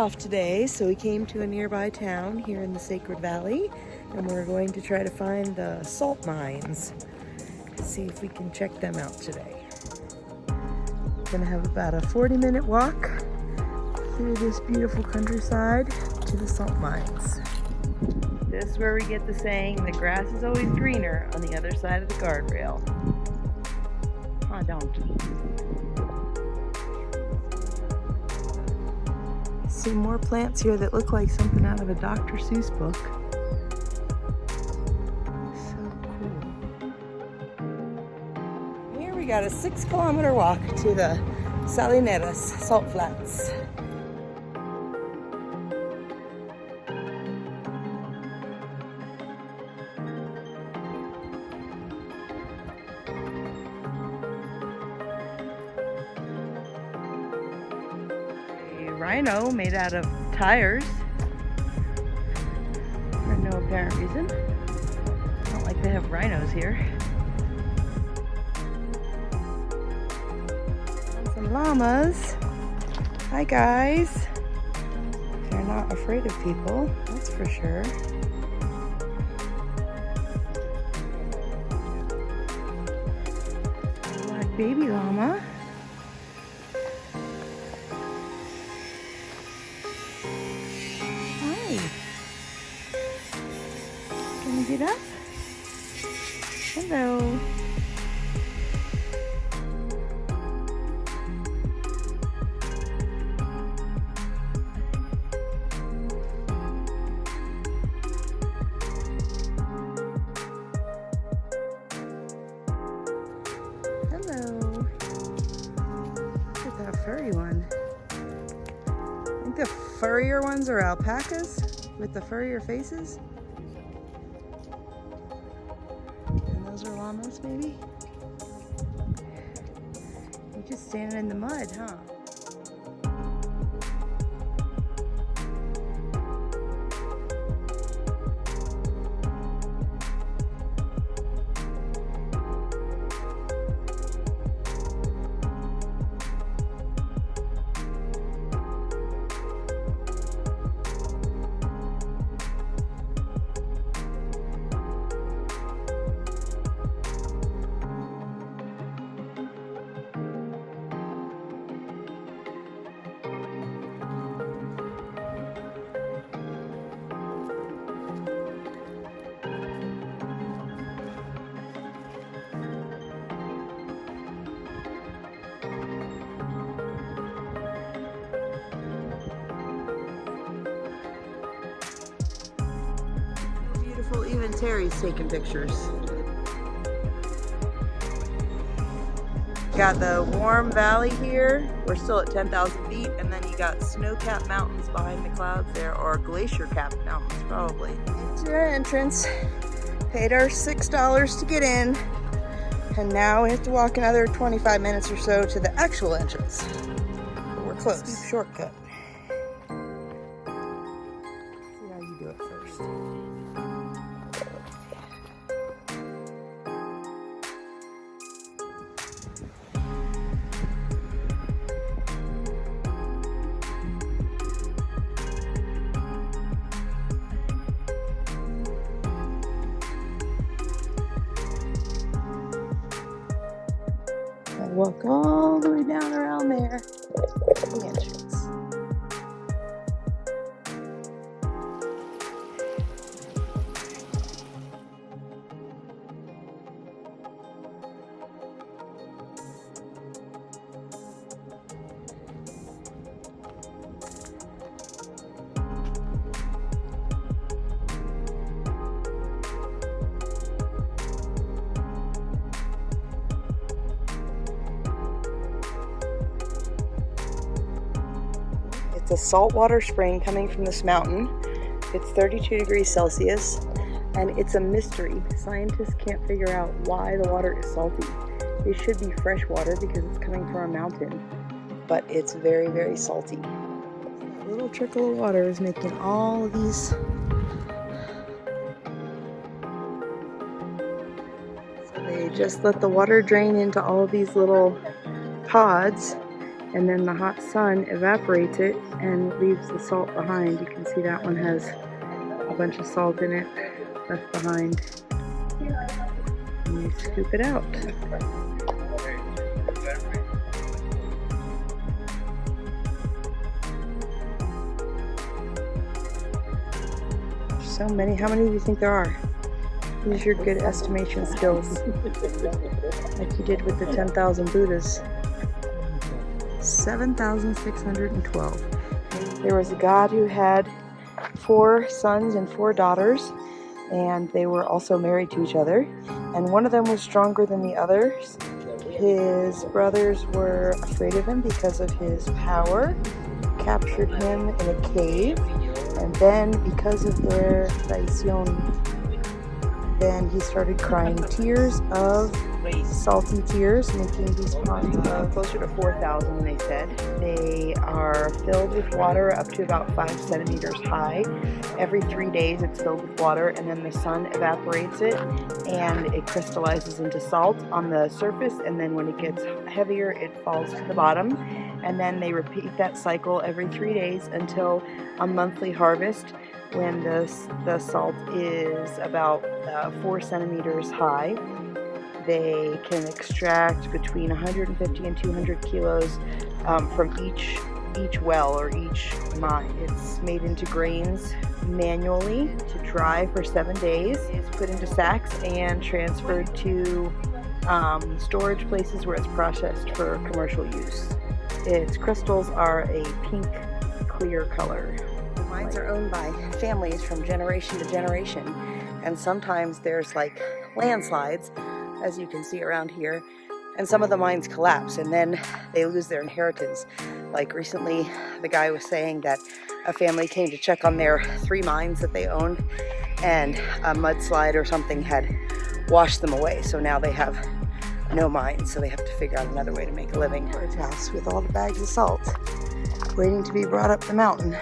off today, so we came to a nearby town here in the Sacred Valley, and we're going to try to find the salt mines. See if we can check them out today. We're gonna have about a 40-minute walk through this beautiful countryside to the salt mines. This is where we get the saying, the grass is always greener on the other side of the guardrail. Huh, donkey. See more plants here that look like something out of a Dr. Seuss book. So cool. Here we got a 6-kilometer walk to the Salineras salt flats. Rhino made out of tires for no apparent reason. It's not like they have rhinos here. And some llamas. Hi guys. They're not afraid of people, that's for sure. Black baby llama. Can you get up? Hello. Hello. Look at that furry one. I think the furrier ones are alpacas with the furrier faces. Those are llamas, maybe? You're just standing in the mud, huh? Even Terry's taking pictures. Got the warm valley here. We're still at 10,000 feet, and then you got snow-capped mountains behind the clouds there, or glacier-capped mountains probably. Into our entrance. Paid our $6 to get in, and now we have to walk another 25 minutes or so to the actual entrance. But we're close. Steep shortcut. See how you do it first. Walk all the way down around there to the entrance. The saltwater spring coming from this mountain. It's 32 degrees Celsius, and it's a mystery. Scientists can't figure out why the water is salty. It should be fresh water because it's coming from a mountain, but it's very, very salty. A little trickle of water is making all of these. So they just let the water drain into all of these little pods, and then the hot sun evaporates it and leaves the salt behind. You can see that one has a bunch of salt in it left behind. And you scoop it out. So many. How many do you think there are? Use your good estimation skills, like you did with the 10,000 Buddhas. 7,612. There was a god who had 4 sons and 4 daughters, and they were also married to each other. And one of them was stronger than the others. His brothers were afraid of him because of his power, captured him in a cave, and then because of their traición, then he started crying tears of salty tears, making these ponds closer to 4,000, they said. They are filled with water up to about 5 centimeters high. Every 3 days it's filled with water, and then the sun evaporates it and it crystallizes into salt on the surface, and then when it gets heavier it falls to the bottom, and then they repeat that cycle every 3 days until a monthly harvest, when the salt is about 4 centimeters high. They can extract between 150 and 200 kilos from each well or each mine. It's made into grains manually to dry for 7 days. It's put into sacks and transferred to storage places where it's processed for commercial use. Its crystals are a pink, clear color. The mines are owned by families from generation to generation, and sometimes there's like landslides, as you can see around here, and some of the mines collapse and then they lose their inheritance. Like recently, the guy was saying that a family came to check on their 3 mines that they owned, and a mudslide or something had washed them away, so now they have no mines, so they have to figure out another way to make a living. House with all the bags of salt waiting to be brought up the mountain.